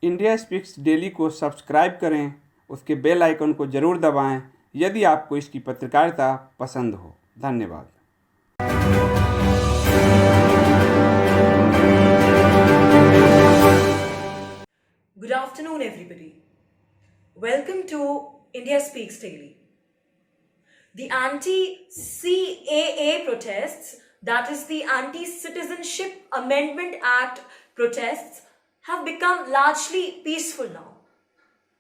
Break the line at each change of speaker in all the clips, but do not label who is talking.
India speaks daily को subscribe करें, उसके बेल आइकन को ज़रूर दबाएं यदि आपको इसकी पत्रकारिता पसंद हो। धन्यवाद।
Good afternoon, everybody. Welcome to India Speaks Daily. The anti-CAA protests, that is the Anti-Citizenship Amendment Act protests, have become largely peaceful now.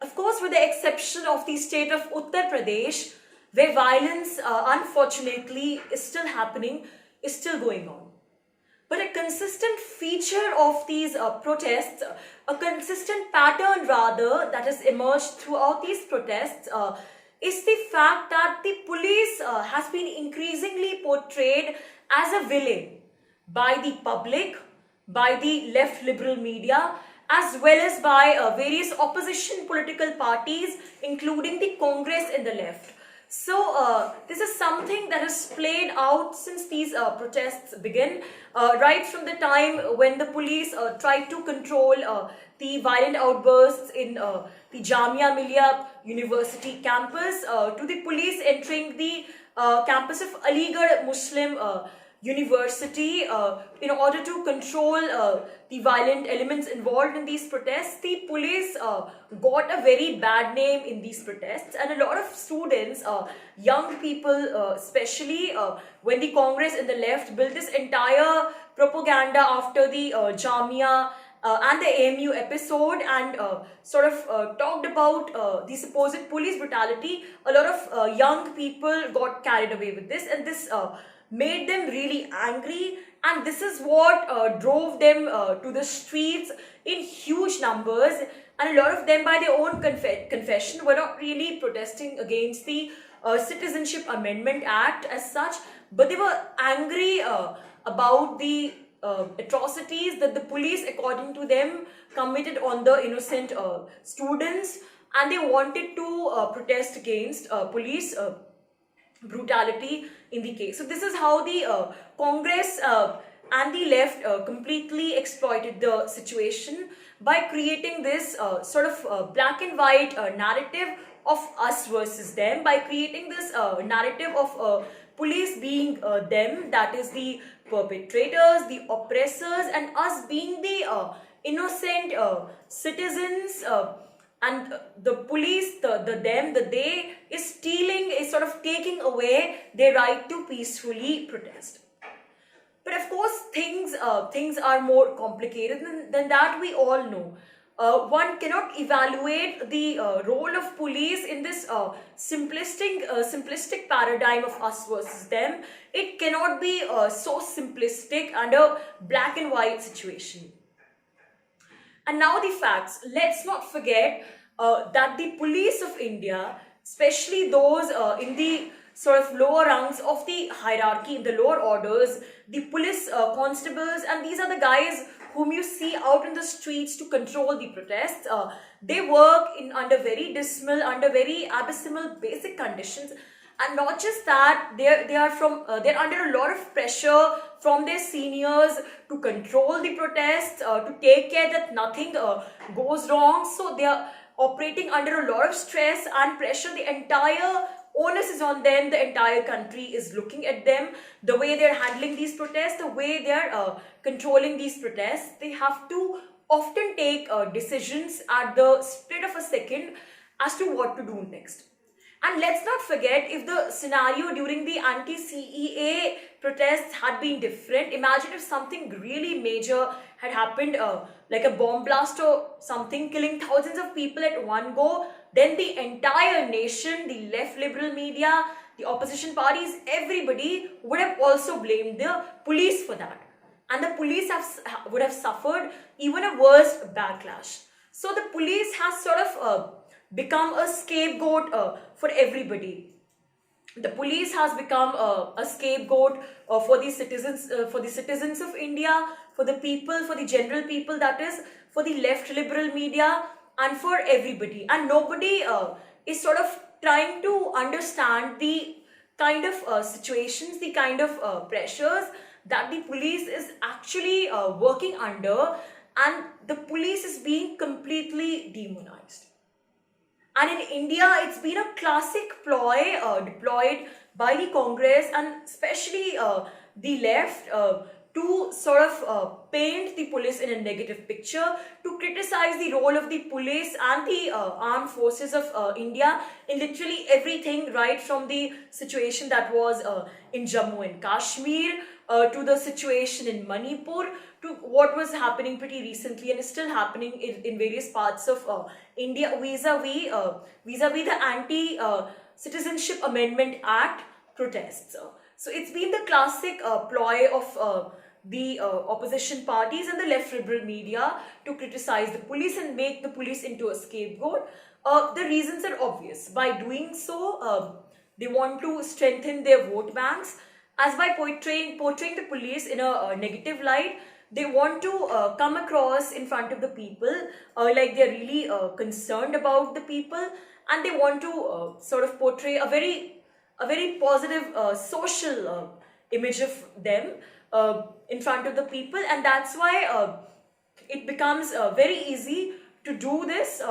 Of course, with the exception of the state of Uttar Pradesh, where violence, unfortunately, is still happening, is still going on. But a consistent feature of these protests, a consistent pattern rather, that has emerged throughout these protests is the fact that the police has been increasingly portrayed as a villain by the public, by the left liberal media, as well as by various opposition political parties, including the Congress and the left. So this is something that has played out since these protests began, right from the time when the police tried to control the violent outbursts in the Jamia Millia University campus, to the police entering the campus of Aligarh Muslim University in order to control the violent elements involved in these protests. The police got a very bad name in these protests, and a lot of students, young people especially, when the Congress and the left built this entire propaganda after the Jamia and the AMU episode and sort of talked about the supposed police brutality, a lot of young people got carried away with this, and this made them really angry, and this is what drove them to the streets in huge numbers. And a lot of them, by their own confession, were not really protesting against the Citizenship Amendment Act as such, but they were angry about the atrocities that the police, according to them, committed on the innocent students, and they wanted to protest against police brutality in the case. So this is how the Congress and the left completely exploited the situation by creating this sort of black and white narrative of us versus them, by creating this narrative of police being them, that is the perpetrators, the oppressors, and us being the innocent citizens, and the police, the them, the they, is stealing, is sort of taking away their right to peacefully protest. But of course, things are more complicated than that, we all know. One cannot evaluate the role of police in this simplistic paradigm of us versus them. It cannot be so simplistic and a black and white situation. And now the facts. Let's not forget that the police of India, especially those in the sort of lower rungs of the hierarchy, in the lower orders, the police constables, and these are the guys whom you see out in the streets to control the protests. They work under very dismal, under very abysmal basic conditions. And not just that, they're under a lot of pressure from their seniors to control the protests, to take care that nothing goes wrong. So they are operating under a lot of stress and pressure. The entire onus is on them. The entire country is looking at them, the way they're handling these protests, the way they're controlling these protests. They have to often take decisions at the split of a second as to what to do next. And let's not forget, if the scenario during the anti-CAA protests had been different, imagine if something really major had happened, like a bomb blast or something, killing thousands of people at one go, then the entire nation, the left liberal media, the opposition parties, everybody would have also blamed the police for that. And the police would have suffered even a worse backlash. So the police has sort of become a scapegoat for everybody. The police has become a scapegoat for the citizens of India, for the people, for the general people, that is, for the left liberal media, and for everybody. And nobody is sort of trying to understand the kind of situations, the kind of pressures that the police is actually working under, and the police is being completely demonized. And in India, it's been a classic ploy deployed by the Congress and especially the left to sort of paint the police in a negative picture, to criticize the role of the police and the armed forces of India in literally everything, right from the situation that was in Jammu and Kashmir to the situation in Manipur, to what was happening pretty recently and is still happening in various parts of India vis-a-vis the anti-Citizenship Amendment Act protests. So it's been the classic ploy of the opposition parties and the left liberal media to criticize the police and make the police into a scapegoat. The reasons are obvious. By doing so, they want to strengthen their vote banks, as by portraying the police in a negative light, they want to come across in front of the people like they're really concerned about the people, and they want to sort of portray a very positive social image of them in front of the people, and that's why it becomes very easy to do this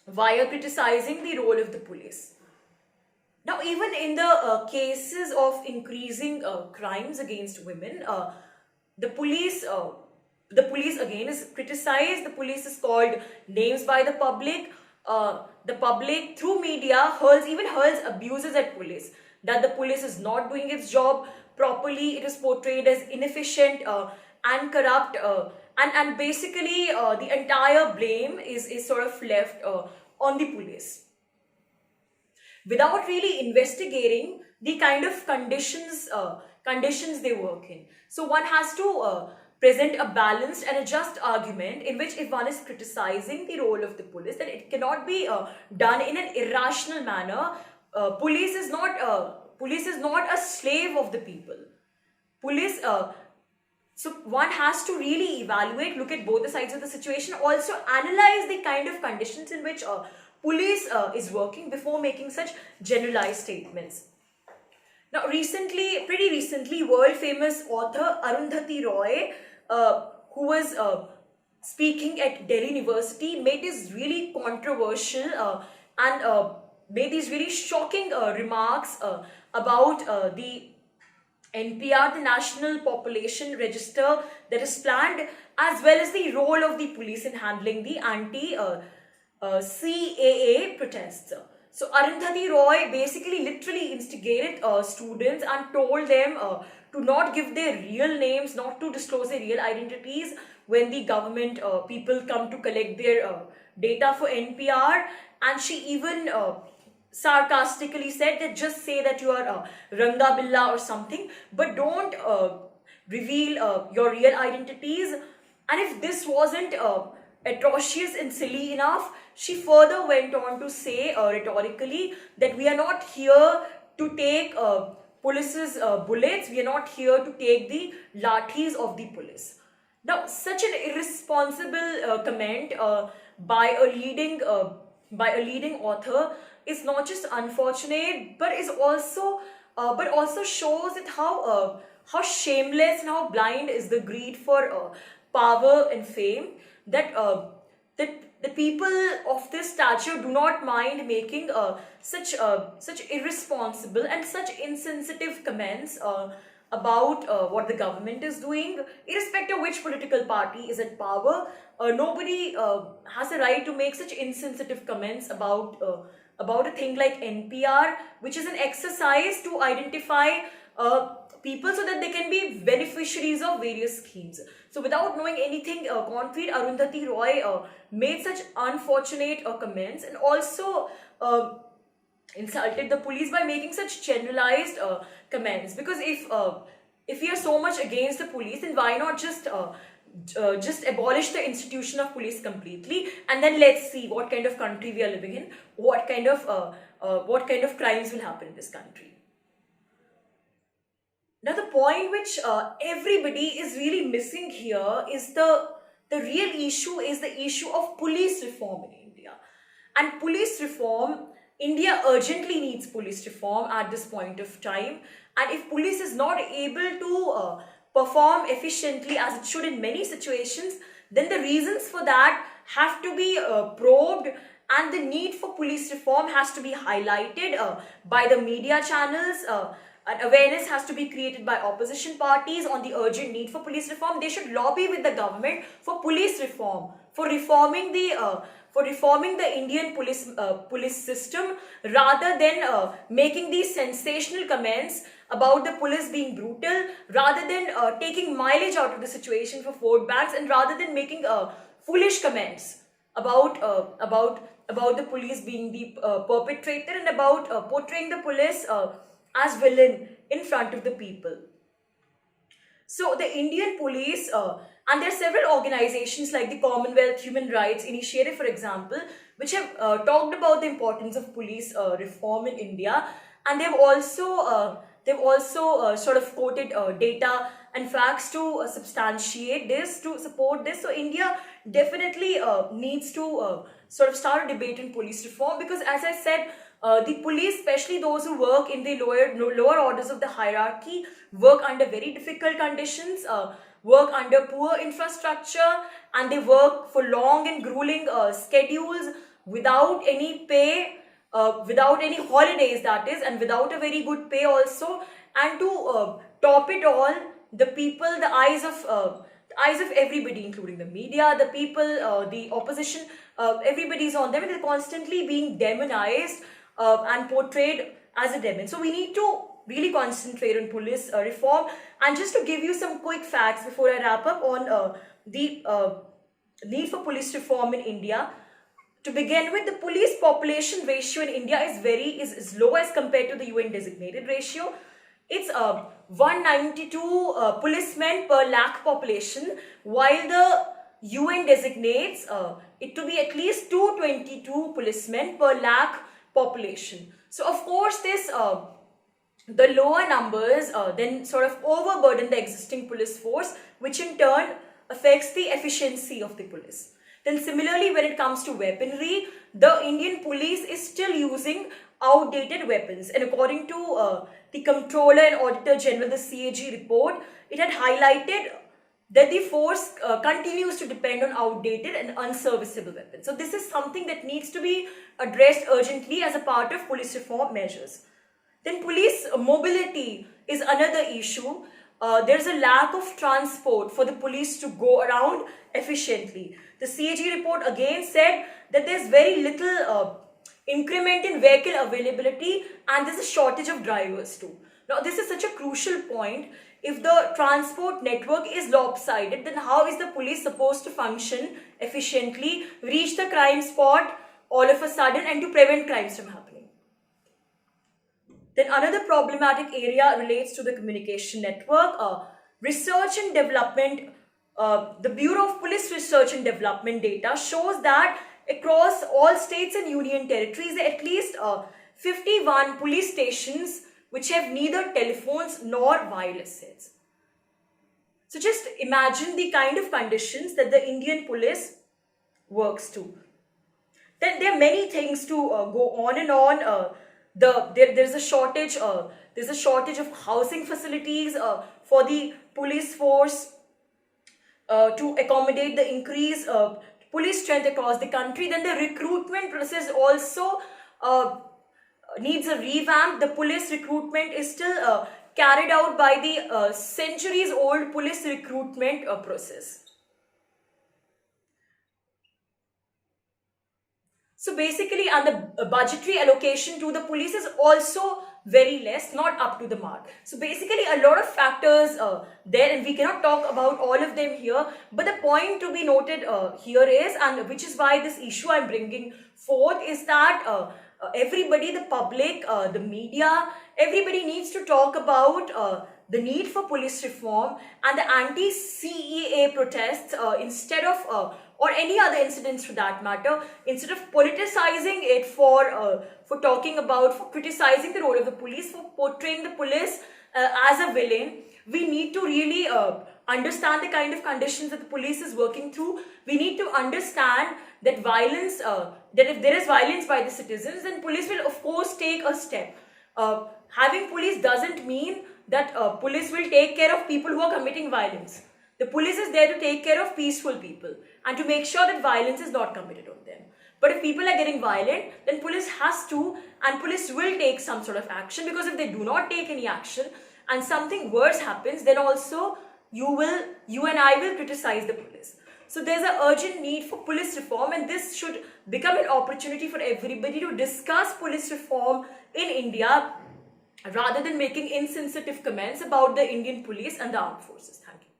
via criticizing the role of the police. Now, even in the cases of increasing crimes against women, the police again is criticized. The police is called names by the public. The public through media hurls abuses at police. That the police is not doing its job properly. It is portrayed as inefficient and corrupt, and basically the entire blame is sort of left on the police, without really investigating the kind of conditions they work in. So one has to present a balanced and a just argument in which, if one is criticizing the role of the police, then it cannot be done in an irrational manner. Police is not a slave of the people. So one has to really evaluate, look at both the sides of the situation, also analyze the kind of conditions in which police is working before making such generalized statements. Now, pretty recently, world-famous author Arundhati Roy, who was speaking at Delhi University, made this really controversial and made these really shocking remarks about the NPR, the National Population Register that is planned, as well as the role of the police in handling the CAA protests. So Arundhati Roy basically literally instigated students and told them to not give their real names, not to disclose their real identities when the government people come to collect their data for NPR. And she even sarcastically said that just say that you are Ranga Billa or something, but don't reveal your real identities. And if this wasn't atrocious and silly enough, she further went on to say rhetorically that we are not here to take police's bullets, we are not here to take the lathis of the police. Now, such an irresponsible comment by a leading author is not just unfortunate, but is also shows that how shameless and how blind is the greed for power and fame, that the people of this stature do not mind making such irresponsible and such insensitive comments about what the government is doing, irrespective of which political party is at power. Nobody has a right to make such insensitive comments about a thing like NPR, which is an exercise to identify people so that they can be beneficiaries of various schemes. So without knowing anything concrete, Arundhati Roy made such unfortunate comments, and also insulted the police by making such generalized comments. Because if we are so much against the police, then why not just abolish the institution of police completely, and then let's see what kind of country we are living in, what kind of crimes will happen in this country. Now, the point which everybody is really missing here is the real issue is the issue of police reform in India. And police reform, India urgently needs police reform at this point of time. And if police is not able to perform efficiently as it should in many situations, then the reasons for that have to be probed, and the need for police reform has to be highlighted by the media channels. An awareness has to be created by opposition parties on the urgent need for police reform. They should lobby with the government for police reform, for reforming the Indian police system, rather than making these sensational comments about the police being brutal, rather than taking mileage out of the situation for vote banks, and rather than making foolish comments about the police being the perpetrator, and about portraying the police as villain in front of the people. So the Indian police, and there are several organizations like the Commonwealth Human Rights Initiative, for example, which have talked about the importance of police reform in India, and they've also sort of quoted data and facts to substantiate this, to support this. So India definitely needs to sort of start a debate on police reform, because, as I said, the police, especially those who work in the lower orders of the hierarchy, work under very difficult conditions, work under poor infrastructure, and they work for long and grueling schedules without any pay, without any holidays, that is, and without a very good pay also. And to top it all, the people, the eyes of everybody, including the media, the people, the opposition, everybody's on them, and they're constantly being demonized and portrayed as a demon. So we need to really concentrate on police reform. And just to give you some quick facts before I wrap up on the need for police reform in India. To begin with, the police population ratio in India is low as compared to the UN designated ratio. It's 192 policemen per lakh population, while the UN designates it to be at least 222 policemen per lakh population. So of course this the lower numbers then sort of overburden the existing police force, which in turn affects the efficiency of the police. Then similarly, when it comes to weaponry, the Indian police is still using outdated weapons, and according to the Comptroller and Auditor General, the CAG report, it had highlighted that the force continues to depend on outdated and unserviceable weapons. So this is something that needs to be addressed urgently as a part of police reform measures. Then police mobility is another issue. There's a lack of transport for the police to go around efficiently. The CAG report again said that there's very little increment in vehicle availability, and there's a shortage of drivers too. Now this is such a crucial point. If the transport network is lopsided, then how is the police supposed to function efficiently, reach the crime spot all of a sudden, and to prevent crimes from happening? Then another problematic area relates to the communication network. Research and development, the Bureau of Police Research and Development data shows that across all states and union territories, there are at least 51 police stations which have neither telephones nor wireless sets. So just imagine the kind of conditions that the Indian police works to. Then there are many things to go on and on. There's a shortage. There's a shortage of housing facilities for the police force to accommodate the increased police strength across the country. Then the recruitment process also needs a revamp. The police recruitment is still carried out by the centuries-old police recruitment process. So basically, and the budgetary allocation to the police is also very less, not up to the mark. So basically, a lot of factors there, and we cannot talk about all of them here. But the point to be noted here is, and which is why this issue I'm bringing forth, is that everybody, the public, the media, everybody needs to talk about the need for police reform and the anti-CAA protests instead of or any other incidents for that matter, instead of politicizing it for talking about, for criticizing the role of the police, for portraying the police as a villain. We need to really understand the kind of conditions that the police is working through. We need to understand that violence, that if there is violence by the citizens, then police will of course take a step. Having police doesn't mean that police will take care of people who are committing violence. The police is there to take care of peaceful people and to make sure that violence is not committed on them. But if people are getting violent, then police has to, and police will take some sort of action, because if they do not take any action and something worse happens, then also you and I will criticize the police. So there's an urgent need for police reform, and this should become an opportunity for everybody to discuss police reform in India rather than making insensitive comments about the Indian police and the armed forces. Thank you.